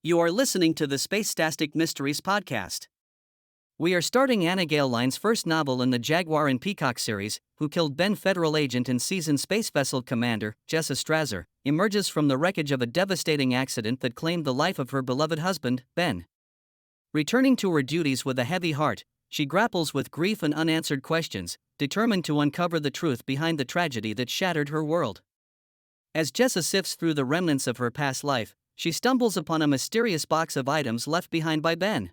You are listening to the Spacestastic Mysteries podcast. We are starting Anna Gale-Line's first novel in the Jaguar and Peacock series, Who Killed Ben. Federal agent and seasoned space vessel commander, Jessa Strasser, emerges from the wreckage of a devastating accident that claimed the life of her beloved husband, Ben. Returning to her duties with a heavy heart, she grapples with grief and unanswered questions, determined to uncover the truth behind the tragedy that shattered her world. As Jessa sifts through the remnants of her past life, she stumbles upon a mysterious box of items left behind by Ben.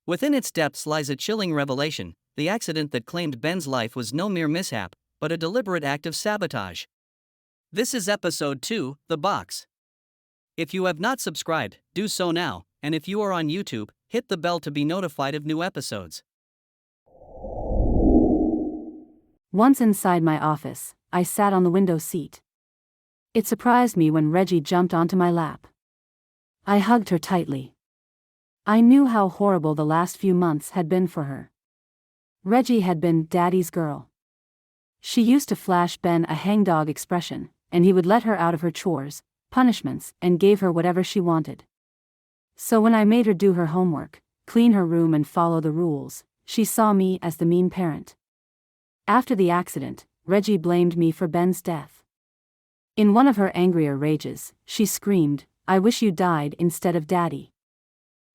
Within its depths lies a chilling revelation: the accident that claimed Ben's life was no mere mishap, but a deliberate act of sabotage. This is episode 2, The Box. If you have not subscribed, do so now, and if you are on YouTube, hit the bell to be notified of new episodes. Once inside my office, I sat on the window seat. It surprised me when Reggie jumped onto my lap. I hugged her tightly. I knew how horrible the last few months had been for her. Reggie had been Daddy's girl. She used to flash Ben a hangdog expression, and he would let her out of her chores, punishments, and gave her whatever she wanted. So when I made her do her homework, clean her room and follow the rules, she saw me as the mean parent. After the accident, Reggie blamed me for Ben's death. In one of her angrier rages, she screamed, "I wish you died instead of Daddy."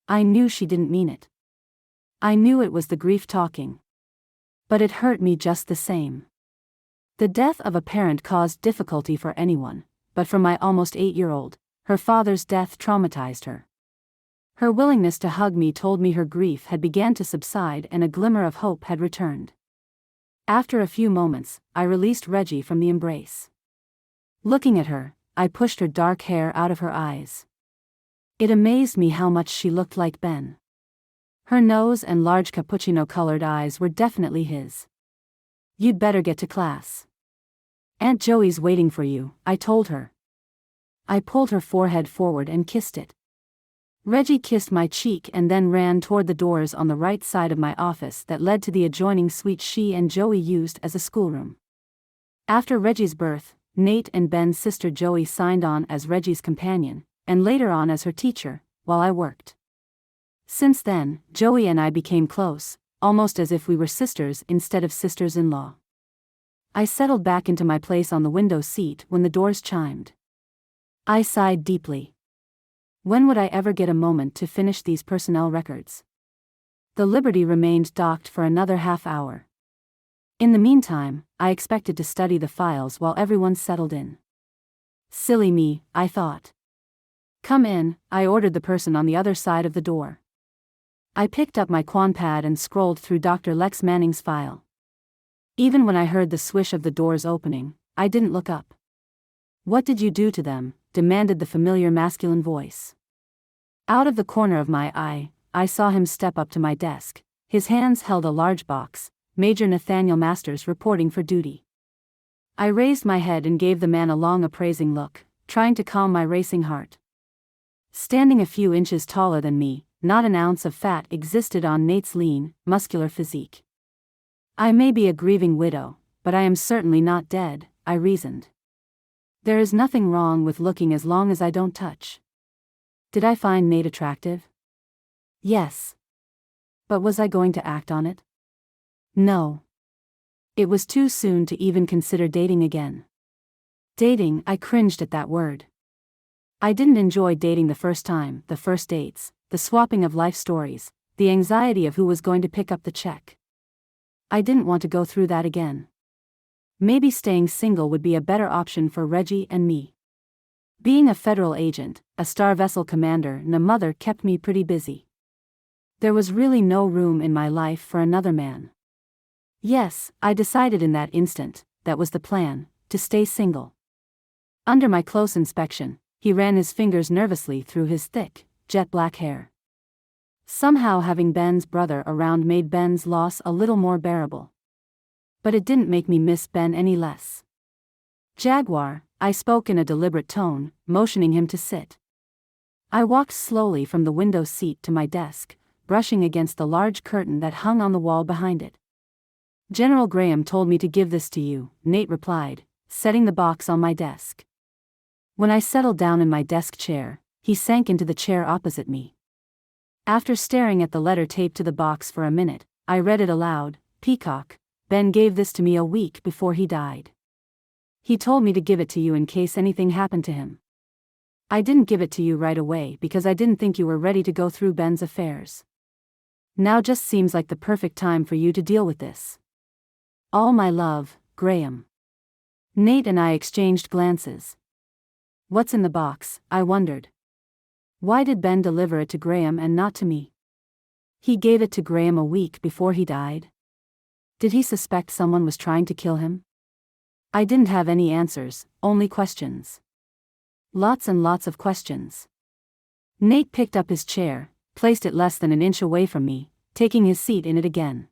I knew she didn't mean it. I knew it was the grief talking. But it hurt me just the same. The death of a parent caused difficulty for anyone, but for my almost 8-year-old, her father's death traumatized her. Her willingness to hug me told me her grief had begun to subside and a glimmer of hope had returned. After a few moments, I released Reggie from the embrace. Looking at her, I pushed her dark hair out of her eyes. It amazed me how much she looked like Ben. Her nose and large cappuccino-colored eyes were definitely his. "You'd better get to class. Aunt Joey's waiting for you," I told her. I pulled her forehead forward and kissed it. Reggie kissed my cheek and then ran toward the doors on the right side of my office that led to the adjoining suite she and Joey used as a schoolroom. After Reggie's birth, Nate and Ben's sister Joey signed on as Reggie's companion, and later on as her teacher, while I worked. Since then, Joey and I became close, almost as if we were sisters instead of sisters-in-law. I settled back into my place on the window seat when the doors chimed. I sighed deeply. When would I ever get a moment to finish these personnel records? The Liberty remained docked for another half hour. In the meantime, I expected to study the files while everyone settled in. Silly me, I thought. "Come in," I ordered the person on the other side of the door. I picked up my Quan pad and scrolled through Dr. Lex Manning's file. Even when I heard the swish of the doors opening, I didn't look up. "What did you do to them?" demanded the familiar masculine voice. Out of the corner of my eye, I saw him step up to my desk. His hands held a large box. Major Nathaniel Masters reporting for duty. I raised my head and gave the man a long appraising look, trying to calm my racing heart. Standing a few inches taller than me, not an ounce of fat existed on Nate's lean, muscular physique. "I may be a grieving widow, but I am certainly not dead," I reasoned. "There is nothing wrong with looking as long as I don't touch." Did I find Nate attractive? Yes. But was I going to act on it? No. It was too soon to even consider dating again. Dating, I cringed at that word. I didn't enjoy dating the first time, the first dates, the swapping of life stories, the anxiety of who was going to pick up the check. I didn't want to go through that again. Maybe staying single would be a better option for Reggie and me. Being a federal agent, a star vessel commander and a mother kept me pretty busy. There was really no room in my life for another man. Yes, I decided in that instant, that was the plan, to stay single. Under my close inspection, he ran his fingers nervously through his thick, jet black hair. Somehow having Ben's brother around made Ben's loss a little more bearable. But it didn't make me miss Ben any less. "Jaguar," I spoke in a deliberate tone, motioning him to sit. I walked slowly from the window seat to my desk, brushing against the large curtain that hung on the wall behind it. "General Graham told me to give this to you," Nate replied, setting the box on my desk. When I settled down in my desk chair, he sank into the chair opposite me. After staring at the letter taped to the box for a minute, I read it aloud. Peacock, Ben gave this to me a week before he died. He told me to give it to you in case anything happened to him. I didn't give it to you right away because I didn't think you were ready to go through Ben's affairs. Now just seems like the perfect time for you to deal with this. All my love, Graham. Nate and I exchanged glances. What's in the box, I wondered. Why did Ben deliver it to Graham and not to me? He gave it to Graham a week before he died. Did he suspect someone was trying to kill him? I didn't have any answers, only questions. Lots and lots of questions. Nate picked up his chair, placed it less than an inch away from me, taking his seat in it again.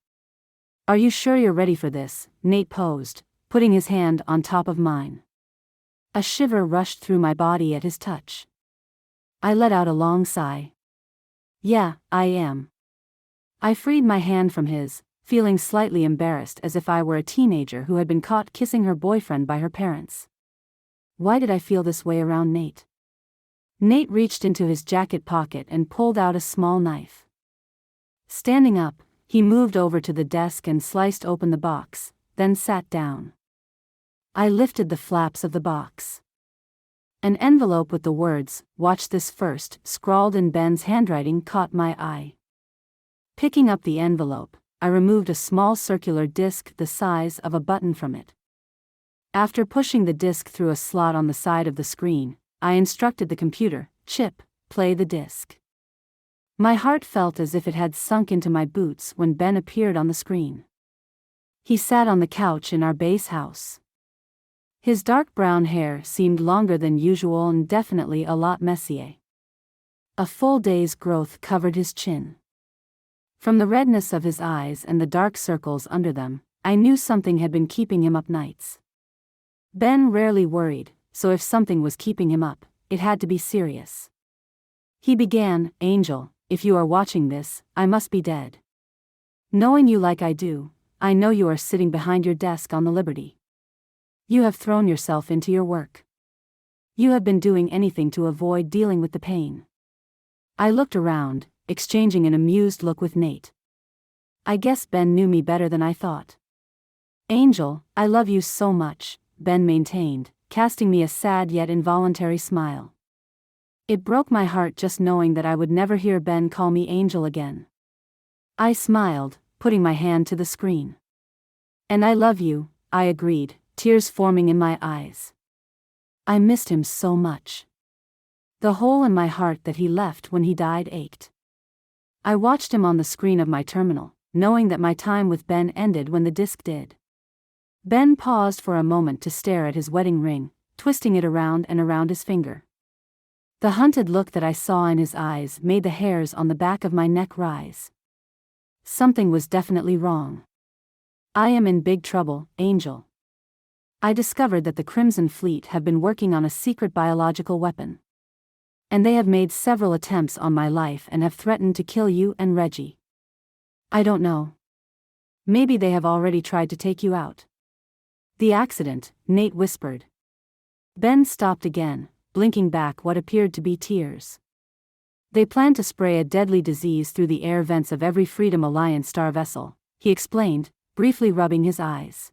Are you sure you're ready for this? Nate posed, putting his hand on top of mine. A shiver rushed through my body at his touch. I let out a long sigh. Yeah, I am. I freed my hand from his, feeling slightly embarrassed as if I were a teenager who had been caught kissing her boyfriend by her parents. Why did I feel this way around Nate? Nate reached into his jacket pocket and pulled out a small knife. Standing up, he moved over to the desk and sliced open the box, then sat down. I lifted the flaps of the box. An envelope with the words, "Watch this first," scrawled in Ben's handwriting caught my eye. Picking up the envelope, I removed a small circular disc the size of a button from it. After pushing the disc through a slot on the side of the screen, I instructed the computer, "Chip, play the disc." My heart felt as if it had sunk into my boots when Ben appeared on the screen. He sat on the couch in our base house. His dark brown hair seemed longer than usual and definitely a lot messier. A full day's growth covered his chin. From the redness of his eyes and the dark circles under them, I knew something had been keeping him up nights. Ben rarely worried, so if something was keeping him up, it had to be serious. He began, "Angel, if you are watching this, I must be dead. Knowing you like I do, I know you are sitting behind your desk on the Liberty. You have thrown yourself into your work. You have been doing anything to avoid dealing with the pain." I looked around, exchanging an amused look with Nate. I guess Ben knew me better than I thought. "Angel, I love you so much," Ben maintained, casting me a sad yet involuntary smile. It broke my heart just knowing that I would never hear Ben call me Angel again. I smiled, putting my hand to the screen. "And I love you," I agreed, tears forming in my eyes. I missed him so much. The hole in my heart that he left when he died ached. I watched him on the screen of my terminal, knowing that my time with Ben ended when the disc did. Ben paused for a moment to stare at his wedding ring, twisting it around and around his finger. The hunted look that I saw in his eyes made the hairs on the back of my neck rise. Something was definitely wrong. I am in big trouble, Angel. I discovered that the Crimson Fleet have been working on a secret biological weapon. And they have made several attempts on my life and have threatened to kill you and Reggie. I don't know. Maybe they have already tried to take you out. The accident, Nate whispered. Ben stopped again, blinking back what appeared to be tears. They plan to spray a deadly disease through the air vents of every Freedom Alliance star vessel, he explained, briefly rubbing his eyes.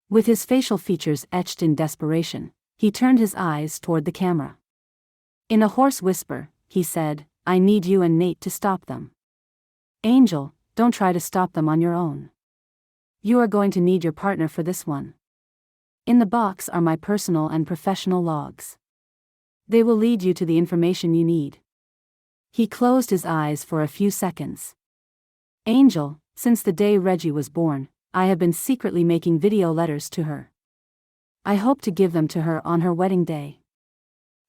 With his facial features etched in desperation, he turned his eyes toward the camera. In a hoarse whisper, he said, "I need you and Nate to stop them. Angel, don't try to stop them on your own. You are going to need your partner for this one. In the box are my personal and professional logs. They will lead you to the information you need." He closed his eyes for a few seconds. "Angel, since the day Reggie was born, I have been secretly making video letters to her. I hope to give them to her on her wedding day.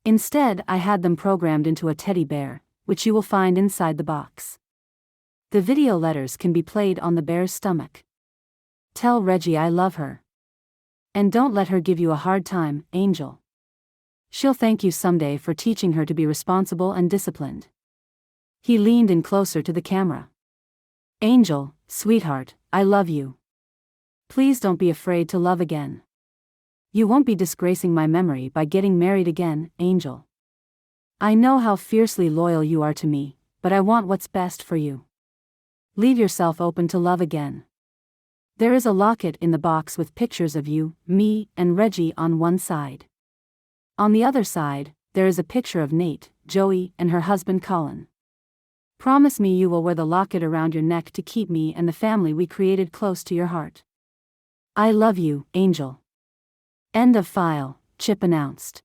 Instead, I had them programmed into a teddy bear, which you will find inside the box. The video letters can be played on the bear's stomach. Tell Reggie I love her. And don't let her give you a hard time, Angel. She'll thank you someday for teaching her to be responsible and disciplined." He leaned in closer to the camera. "Angel, sweetheart, I love you. Please don't be afraid to love again. You won't be disgracing my memory by getting married again, Angel." I know how fiercely loyal you are to me, but I want what's best for you. Leave yourself open to love again. There is a locket in the box with pictures of you, me, and Reggie on one side. On the other side, there is a picture of Nate, Joey, and her husband Colin. Promise me you will wear the locket around your neck to keep me and the family we created close to your heart. I love you, Angel. End of file, Chip announced.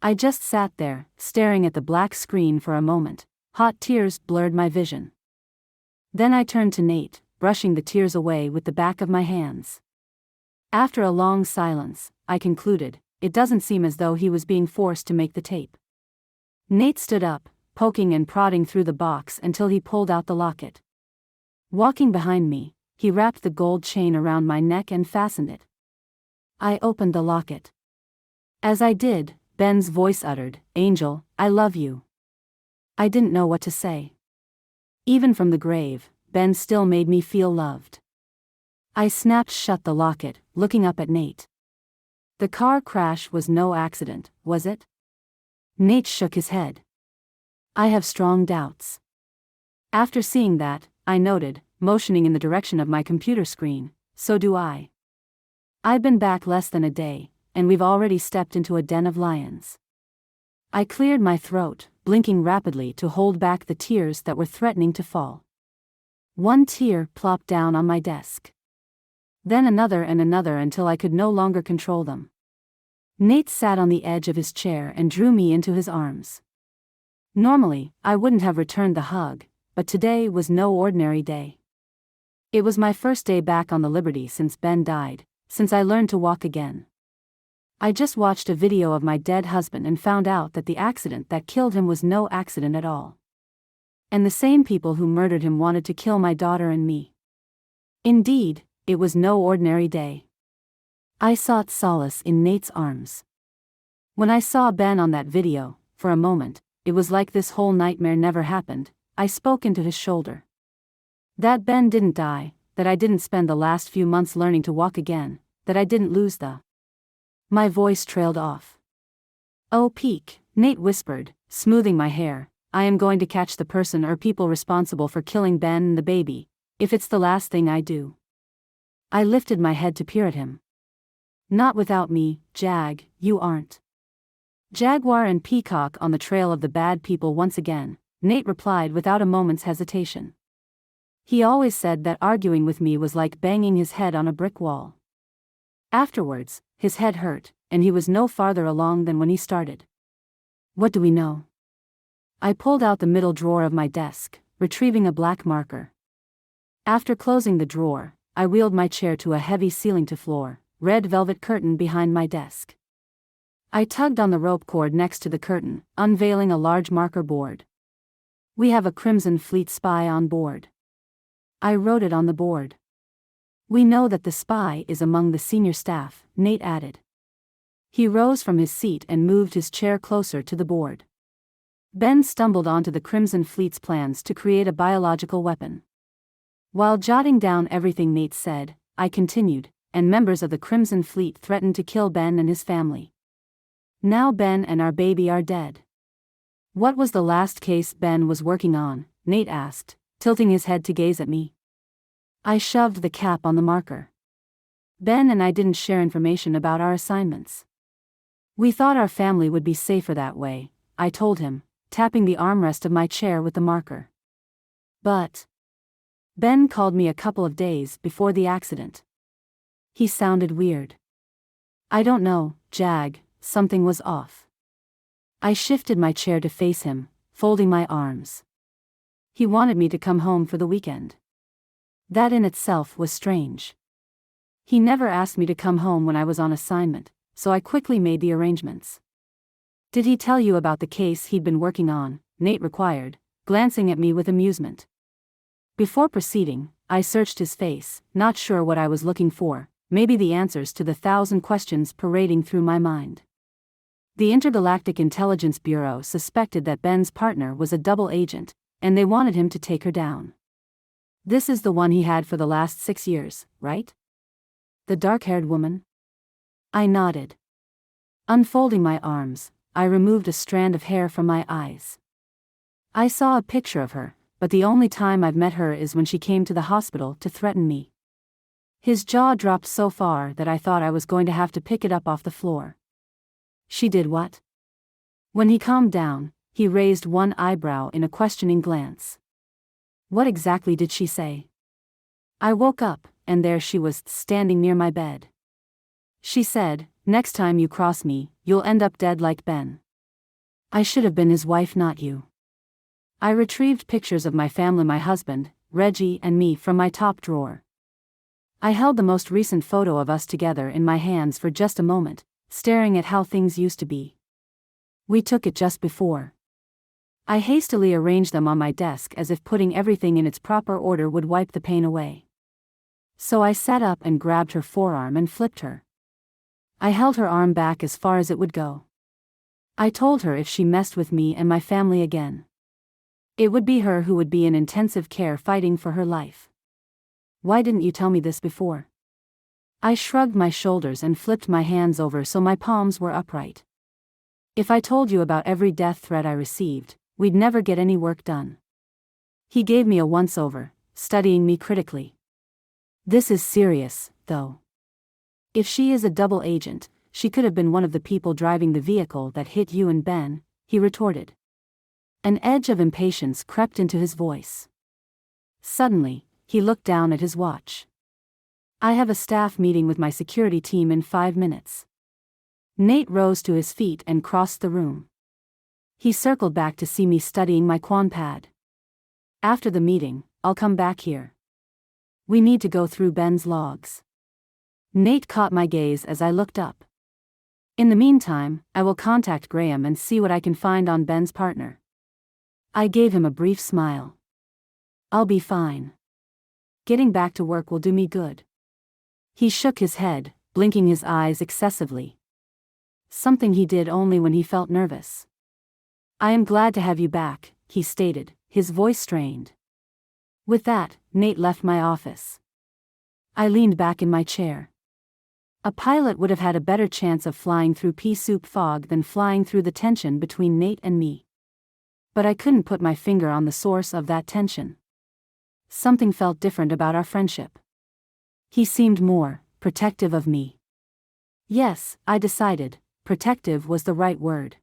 I just sat there, staring at the black screen for a moment. Hot tears blurred my vision. Then I turned to Nate, brushing the tears away with the back of my hands. After a long silence, I concluded, it doesn't seem as though he was being forced to make the tape. Nate stood up, poking and prodding through the box until he pulled out the locket. Walking behind me, he wrapped the gold chain around my neck and fastened it. I opened the locket. As I did, Ben's voice uttered, "Angel, I love you." I didn't know what to say. Even from the grave, Ben still made me feel loved. I snapped shut the locket, looking up at Nate. The car crash was no accident, was it? Nate shook his head. I have strong doubts. After seeing that, I noted, motioning in the direction of my computer screen, so do I. I've been back less than a day, and we've already stepped into a den of lions. I cleared my throat, blinking rapidly to hold back the tears that were threatening to fall. One tear plopped down on my desk. Then another and another until I could no longer control them. Nate sat on the edge of his chair and drew me into his arms. Normally, I wouldn't have returned the hug, but today was no ordinary day. It was my first day back on the Liberty since Ben died, since I learned to walk again. I just watched a video of my dead husband and found out that the accident that killed him was no accident at all. And the same people who murdered him wanted to kill my daughter and me. Indeed, it was no ordinary day. I sought solace in Nate's arms. When I saw Ben on that video, for a moment, it was like this whole nightmare never happened. I spoke into his shoulder. That Ben didn't die, that I didn't spend the last few months learning to walk again, that I didn't lose the... My voice trailed off. "Oh, Peek," Nate whispered, smoothing my hair, "I am going to catch the person or people responsible for killing Ben and the baby, if it's the last thing I do." I lifted my head to peer at him. "Not without me, Jag, you aren't." "Jaguar and Peacock on the trail of the bad people once again," Nate replied without a moment's hesitation. He always said that arguing with me was like banging his head on a brick wall. Afterwards, his head hurt, and he was no farther along than when he started. "What do we know?" I pulled out the middle drawer of my desk, retrieving a black marker. After closing the drawer, I wheeled my chair to a heavy ceiling-to-floor, red velvet curtain behind my desk. I tugged on the rope cord next to the curtain, unveiling a large marker board. "We have a Crimson Fleet spy on board." I wrote it on the board. "We know that the spy is among the senior staff," Nate added. He rose from his seat and moved his chair closer to the board. Ben stumbled onto the Crimson Fleet's plans to create a biological weapon. While jotting down everything Nate said, I continued, "And members of the Crimson Fleet threatened to kill Ben and his family. Now Ben and our baby are dead." "What was the last case Ben was working on?" Nate asked, tilting his head to gaze at me. I shoved the cap on the marker. "Ben and I didn't share information about our assignments. We thought our family would be safer that way," I told him, tapping the armrest of my chair with the marker. "But Ben called me a couple of days before the accident. He sounded weird. I don't know, Jag, something was off." I shifted my chair to face him, folding my arms. He wanted me to come home for the weekend. That in itself was strange. He never asked me to come home when I was on assignment, so I quickly made the arrangements. "Did he tell you about the case he'd been working on?" Nate required, glancing at me with amusement. Before proceeding, I searched his face, not sure what I was looking for, maybe the answers to the 1,000 questions parading through my mind. The Intergalactic Intelligence Bureau suspected that Ben's partner was a double agent, and they wanted him to take her down. "This is the one he had for the last 6 years, right? The dark-haired woman?" I nodded. Unfolding my arms, I removed a strand of hair from my eyes. I saw a picture of her, but the only time I've met her is when she came to the hospital to threaten me. His jaw dropped so far that I thought I was going to have to pick it up off the floor. She did what? When he calmed down, he raised one eyebrow in a questioning glance. What exactly did she say? I woke up, and there she was, standing near my bed. She said, "Next time you cross me, you'll end up dead like Ben." I should have been his wife, not you. I retrieved pictures of my family, my husband, Reggie, and me from my top drawer. I held the most recent photo of us together in my hands for just a moment, staring at how things used to be. We took it just before. I hastily arranged them on my desk as if putting everything in its proper order would wipe the pain away. So I sat up and grabbed her forearm and flipped her. I held her arm back as far as it would go. I told her if she messed with me and my family again, it would be her who would be in intensive care fighting for her life. Why didn't you tell me this before? I shrugged my shoulders and flipped my hands over so my palms were upright. If I told you about every death threat I received, we'd never get any work done. He gave me a once-over, studying me critically. This is serious, though. If she is a double agent, she could have been one of the people driving the vehicle that hit you and Ben, he retorted. An edge of impatience crept into his voice. Suddenly, he looked down at his watch. I have a staff meeting with my security team in 5 minutes. Nate rose to his feet and crossed the room. He circled back to see me studying my Quan pad. After the meeting, I'll come back here. We need to go through Ben's logs. Nate caught my gaze as I looked up. In the meantime, I will contact Graham and see what I can find on Ben's partner. I gave him a brief smile. I'll be fine. Getting back to work will do me good. He shook his head, blinking his eyes excessively. Something he did only when he felt nervous. I am glad to have you back, he stated, his voice strained. With that, Nate left my office. I leaned back in my chair. A pilot would have had a better chance of flying through pea soup fog than flying through the tension between Nate and me. But I couldn't put my finger on the source of that tension. Something felt different about our friendship. He seemed more protective of me. Yes, I decided, protective was the right word.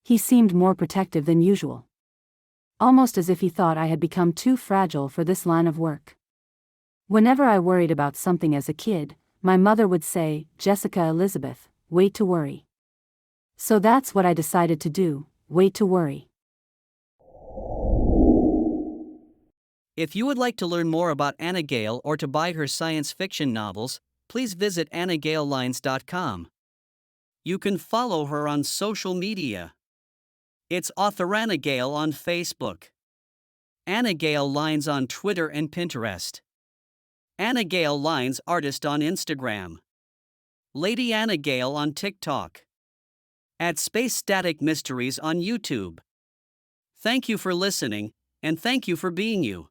He seemed more protective than usual. Almost as if he thought I had become too fragile for this line of work. Whenever I worried about something as a kid, my mother would say, "Jessica Elizabeth, wait to worry." So that's what I decided to do, wait to worry. If you would like to learn more about Anna Gale or to buy her science fiction novels, please visit AnnaGaleLines.com. You can follow her on social media. It's author Anna Gale on Facebook, Anna Gale Lines on Twitter and Pinterest, Anna Gale Lines Artist on Instagram, Lady Anna Gale on TikTok, at Space Static Mysteries on YouTube. Thank you for listening, and thank you for being you.